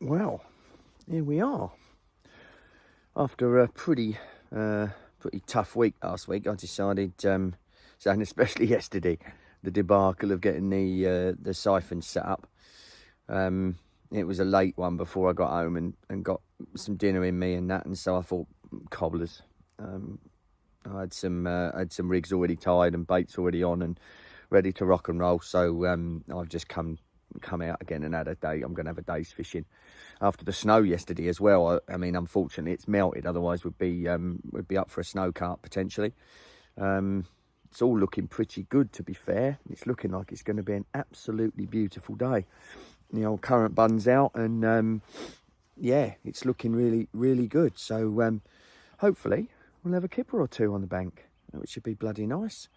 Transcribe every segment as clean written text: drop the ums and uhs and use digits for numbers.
Well, here we are. After a pretty tough week last week, I decided, and especially yesterday, the debacle of getting the siphons set up. It was a late one before I got home and got some dinner in me and that, and so I thought cobblers. I had some rigs already tied and baits already on and ready to rock and roll. So I've just come out again and had a day. I'm going to have a day's fishing after the snow yesterday as well. I mean, unfortunately, it's melted. Otherwise, we'd be up for a snow cart potentially. It's all looking pretty good, to be fair. It's looking like it's going to be an absolutely beautiful day. The old current bun's out, and yeah, it's looking really, really good. So hopefully we'll have a kipper or two on the bank, which should be bloody nice.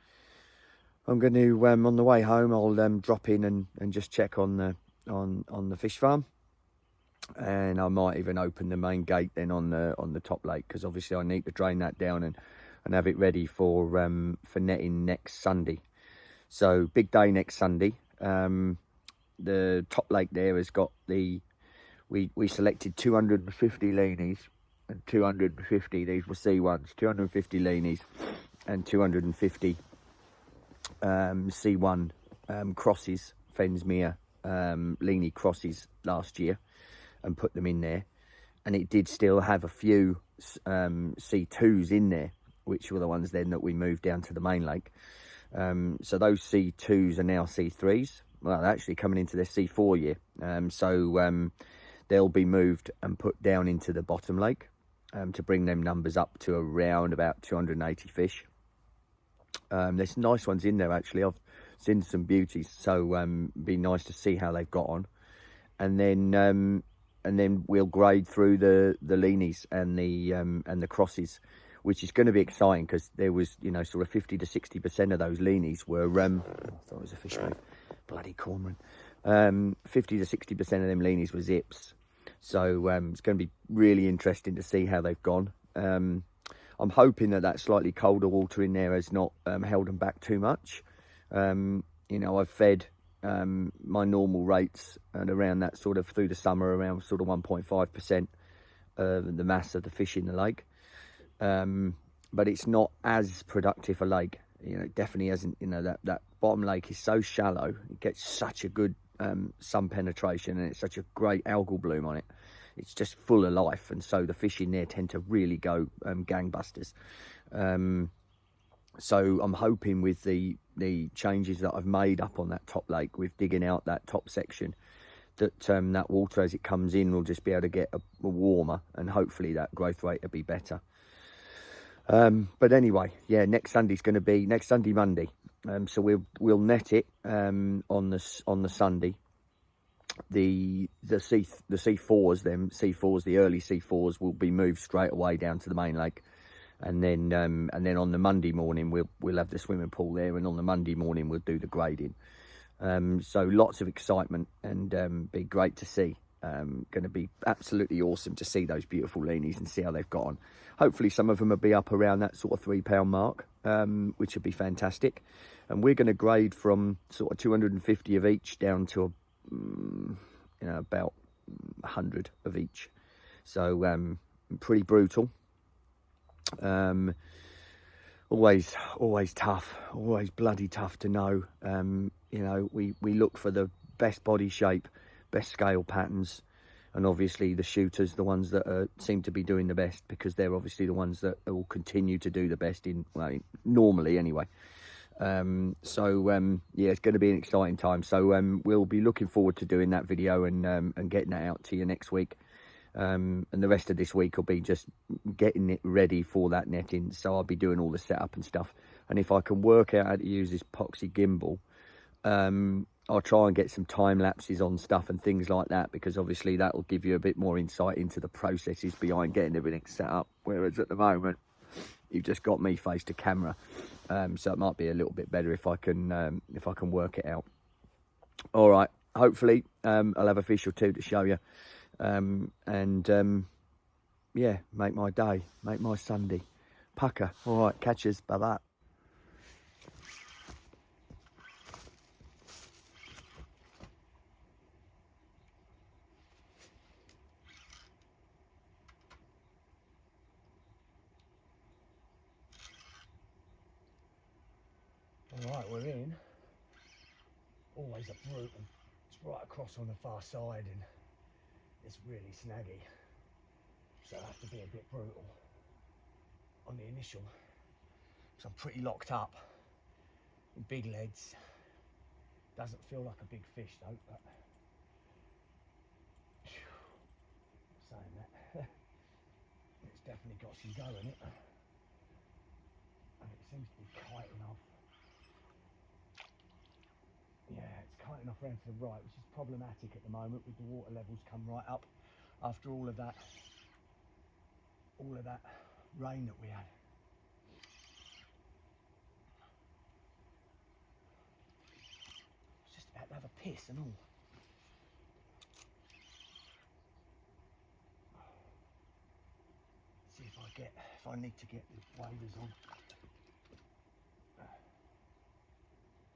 I'm going to on the way home, I'll drop in and just check on the fish farm, and I might even open the main gate then on the top lake, because obviously I need to drain that down and have it ready for netting next Sunday. So big day next Sunday. The top lake there has got we selected 250 leanies and 250, these were C1s, 250 leanies and 250 C1 crosses, Fensmere leanie crosses last year, and put them in there. And it did still have a few C2s in there, which were the ones then that we moved down to the main lake. So those C2s are now C3s. Well, they're actually coming into their C4 year. So they'll be moved and put down into the bottom lake to bring them numbers up to around about 280 fish. There's some nice ones in there, actually. I've seen some beauties, so be nice to see how they've got on. And then we'll grade through the leanies and the crosses, which is going to be exciting, because there was, you know, sort of 50 to 60% of those leanies were I thought it was a fish move, bloody cormorant. 50 to 60% of them leanies were zips. So it's going to be really interesting to see how they've gone. I'm hoping that slightly colder water in there has not held them back too much. You know, I've fed my normal rates and around that sort of through the summer, around sort of 1.5% the mass of the fish in the lake. But it's not as productive a lake. You know, it definitely hasn't, you know, that bottom lake is so shallow. It gets such a good sun penetration, and it's such a great algal bloom on it. It's just full of life, and so the fish in there tend to really go gangbusters. So I'm hoping with the changes that I've made up on that top lake, with digging out that top section, that that water as it comes in will just be able to get a warmer, and hopefully that growth rate will be better. But anyway, yeah, next Sunday, Monday. So we'll net it on the Sunday. The C4s, the early C4s will be moved straight away down to the main lake, and then on the Monday morning we'll have the swimming pool there, and on the Monday morning we'll do the grading. So lots of excitement, and be great to see. Going to be absolutely awesome to see those beautiful leanies and see how they've got on. Hopefully some of them will be up around that sort of 3 pound mark, which would be fantastic. And we're going to grade from sort of 250 of each down to you know, about 100 of each. So pretty brutal. Always tough, always bloody tough to know. You know, we look for the best body shape, best scale patterns, and obviously the shooters, the ones that seem to be doing the best, because they're obviously the ones that will continue to do the best normally anyway. So yeah, it's going to be an exciting time. So we'll be looking forward to doing that video and getting that out to you next week. And the rest of this week will be just getting it ready for that netting. So I'll be doing all the setup and stuff. And if I can work out how to use this Poxy gimbal, I'll try and get some time lapses on stuff and things like that, because obviously that will give you a bit more insight into the processes behind getting everything set up. Whereas at the moment, you've just got me face to camera. So it might be a little bit better if I can work it out. All right, hopefully I'll have a fish or two to show you, and yeah, make my day, make my Sunday. Pucker. All right, catches. Bye bye. these are brutal. It's right across on the far side and it's really snaggy. So I have to be a bit brutal on the initial. So I'm pretty locked up in big leads. Doesn't feel like a big fish though, but saying that, it's definitely got some go in it. And it seems to be kiting off. Yeah, it's kiting off around to the right, which is problematic at the moment with the water levels come right up after all of that rain that we had. It's just about to have a piss and all. See if I need to get the waders on.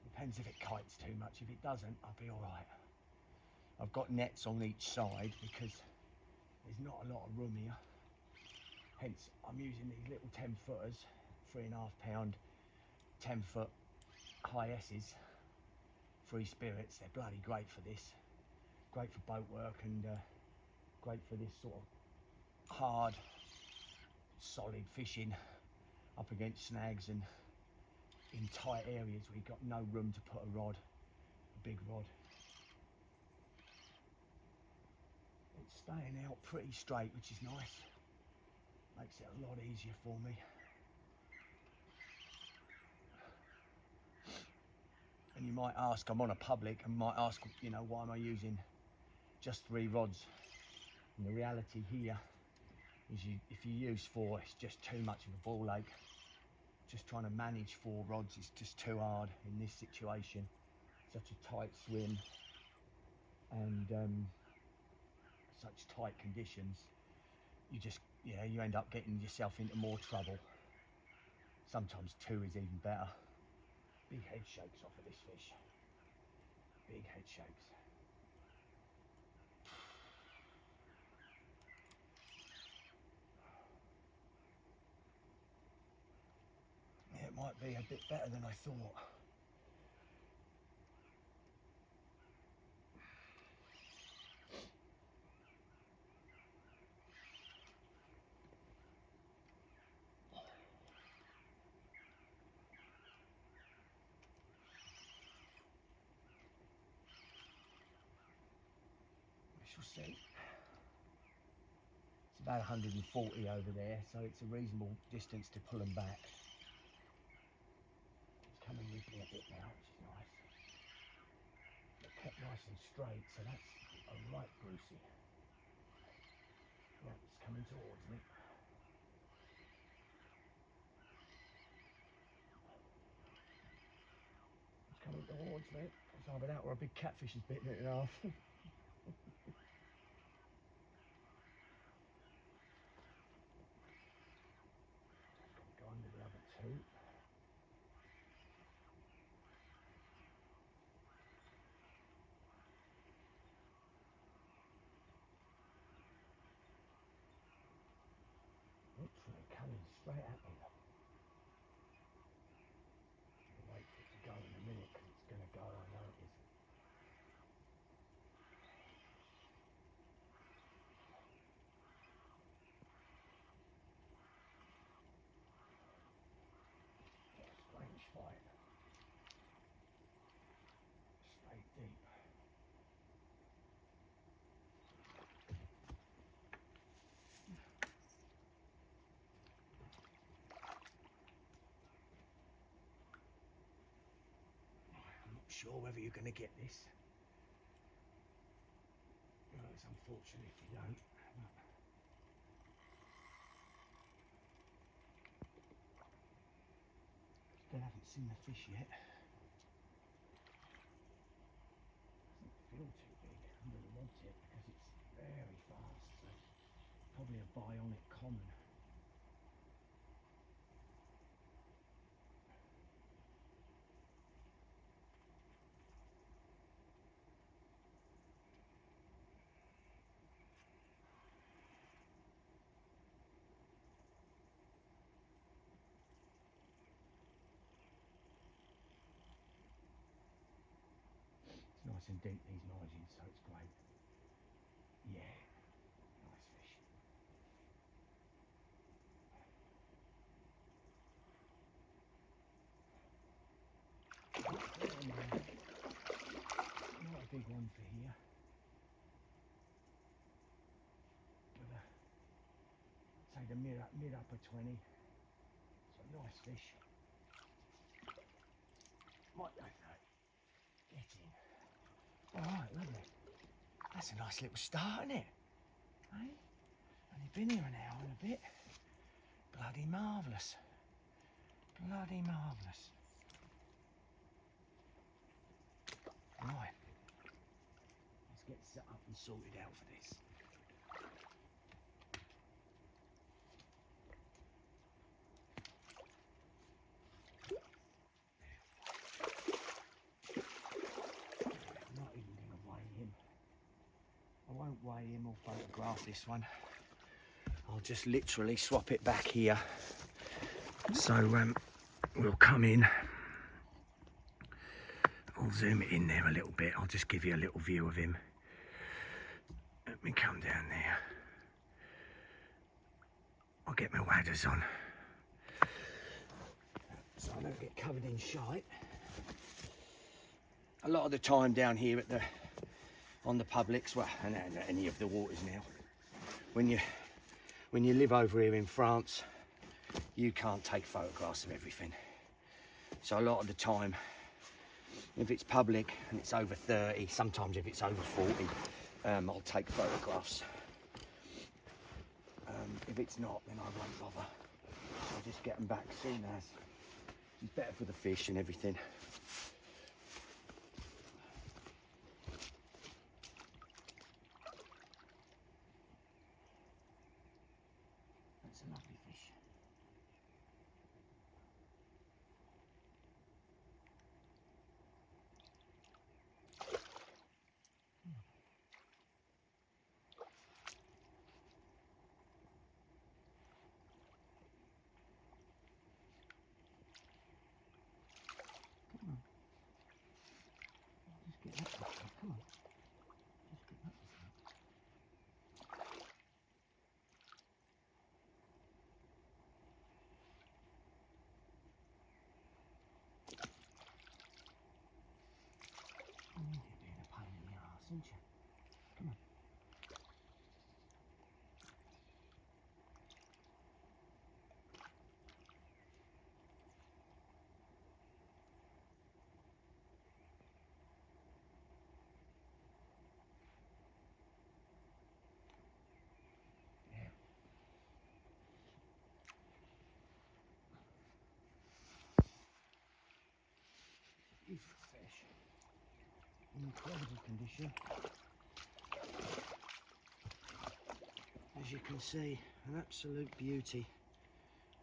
Depends if it kites too much. If it doesn't, I'll be all right. I've got nets on each side because there's not a lot of room here. Hence, I'm using these little 10 footers, 3.5 pound, 10 foot high S's, free spirits. They're bloody great for this. Great for boat work and great for this sort of hard, solid fishing up against snags and in tight areas where you've got no room to put a big rod. It's staying out pretty straight, which is nice. Makes it a lot easier for me. And you might ask, I'm on a public, and might ask, you know, why am I using just 3 rods? And the reality here is if you use 4, it's just too much of a ball ache. Just trying to manage 4 rods is just too hard in this situation. Such a tight swim and such tight conditions. You end up getting yourself into more trouble. Sometimes 2 is even better. Big head shakes off of this fish. Big head shakes. Yeah, it might be a bit better than I thought. We shall see. It's about 140 over there, so it's a reasonable distance to pull them back. It's coming with me a bit now, which is nice. They're kept nice and straight, so that's a right Brucey. Yeah, it's coming towards me. It's coming towards me. It's either that or a big catfish has bitten it in half. Go under the other 2. Literally coming straight at me. I'll wait for it to go in a minute because it's going to go, I know it is. Strange fight. Straight deep. I'm not sure whether you're going to get this. Well, it's unfortunate if you don't. Still haven't seen the fish yet. Doesn't feel too big under the rod tip because it's very fast. So probably a bionic common. nice and deep, these margins, so it's great. Yeah, nice fish. Not a big one for here. But say the mid upper 20. It's a nice fish. Might go 30. Get in. Alright, lovely. That's a nice little start, isn't it? Hey? Only been here an hour and a bit. Bloody marvellous. Bloody marvellous. Right. Let's get set up and sorted out for this. I'm not even going to weigh him. I won't weigh him or photograph this one. I'll just literally swap it back here. So we'll come in. I'll zoom it in there a little bit. I'll just give you a little view of him. Let me come down there. I'll get my waders on, so I don't get covered in shite. A lot of the time down here at on the publics, well, and any of the waters now, when you live over here in France, you can't take photographs of everything. So a lot of the time, if it's public and it's over 30, sometimes if it's over 40, I'll take photographs. If it's not, then I won't bother. I'll just get them back soon as. It's better for the fish and everything. That's a lovely fish. Isn't you? Come on. Yeah. Beautiful fish. Incredible condition. As you can see, an absolute beauty.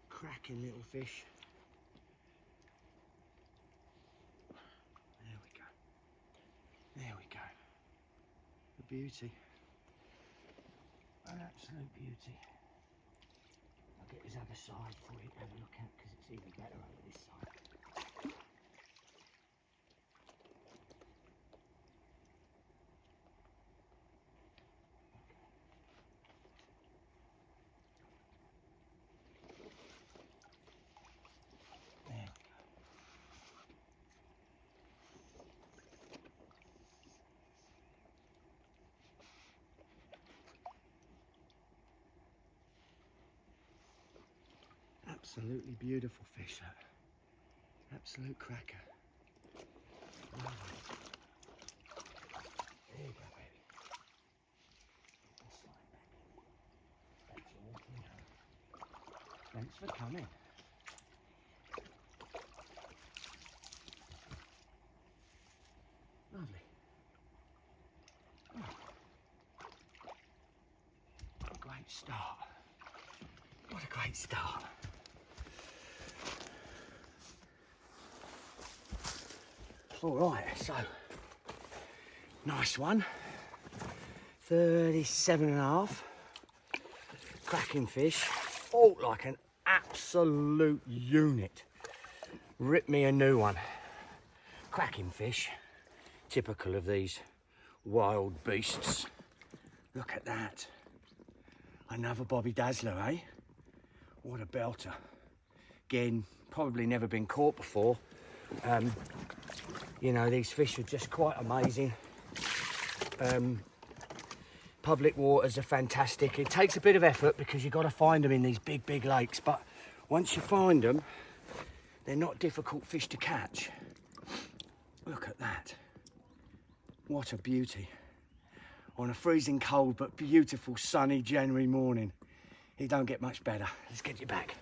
Cracking little fish. There we go. There we go. A beauty. An absolute beauty. I'll get his other side for you to have a look at, because it's even better over this side. Absolutely beautiful fish, that. Absolute cracker. Lovely. There you go, baby. Slide back. Thanks for walking home. Thanks for coming. Lovely. Oh. What a great start. What a great start. All right, so nice one. 37.5. Cracking fish. Fought like an absolute unit. Rip me a new one. Cracking fish. Typical of these wild beasts. Look at that. Another Bobby Dazzler, eh? What a belter. Again, probably never been caught before. You know, these fish are just quite amazing. Public waters are fantastic. It takes a bit of effort because you've got to find them in these big lakes, but once you find them, they're not difficult fish to catch. Look at that. What a beauty. On a freezing cold but beautiful sunny January morning. It don't get much better. Let's get you back.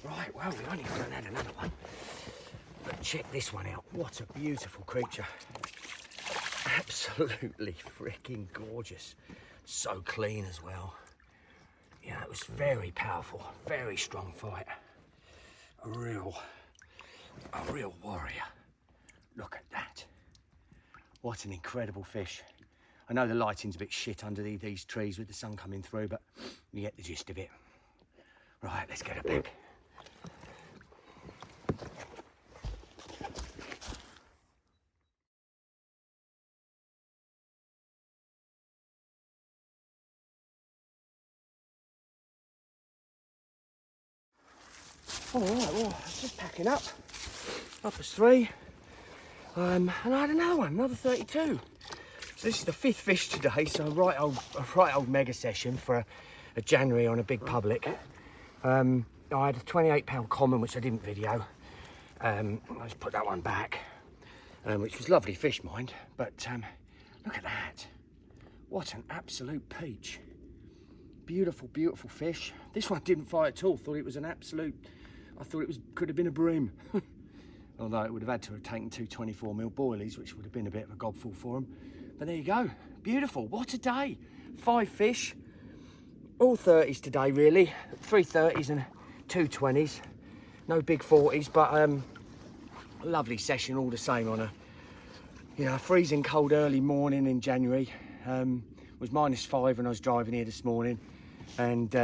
Right, well, we've only got to add another one. But check this one out. What a beautiful creature. Absolutely freaking gorgeous. So clean as well. Yeah, it was very powerful, very strong fight. A real warrior. Look at that. What an incredible fish. I know the lighting's a bit shit under these trees with the sun coming through, but you get the gist of it. Right, let's get it back. All right, well, just packing up. Up as 3. And I had another one, another 32. So this is the 5th fish today, so a right old mega session for a January on a big public. I had a 28-pound common, which I didn't video. I just put that one back, which was lovely fish, mind. But look at that. What an absolute peach. Beautiful, beautiful fish. This one didn't fight at all. Thought it was an absolute... I thought it could have been a bream. Although it would have had to have taken 2 24mm boilies, which would have been a bit of a gobful for them. But there you go. Beautiful. What a day. 5 fish. All 30s today, really. 3 30s and 2 20s. No big 40s, but a lovely session all the same on a freezing cold early morning in January. It was -5 when I was driving here this morning. And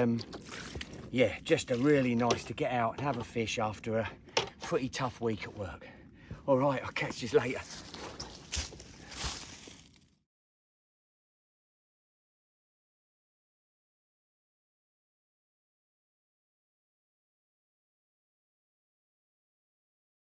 yeah, just really nice to get out and have a fish after a pretty tough week at work. All right, I'll catch you later.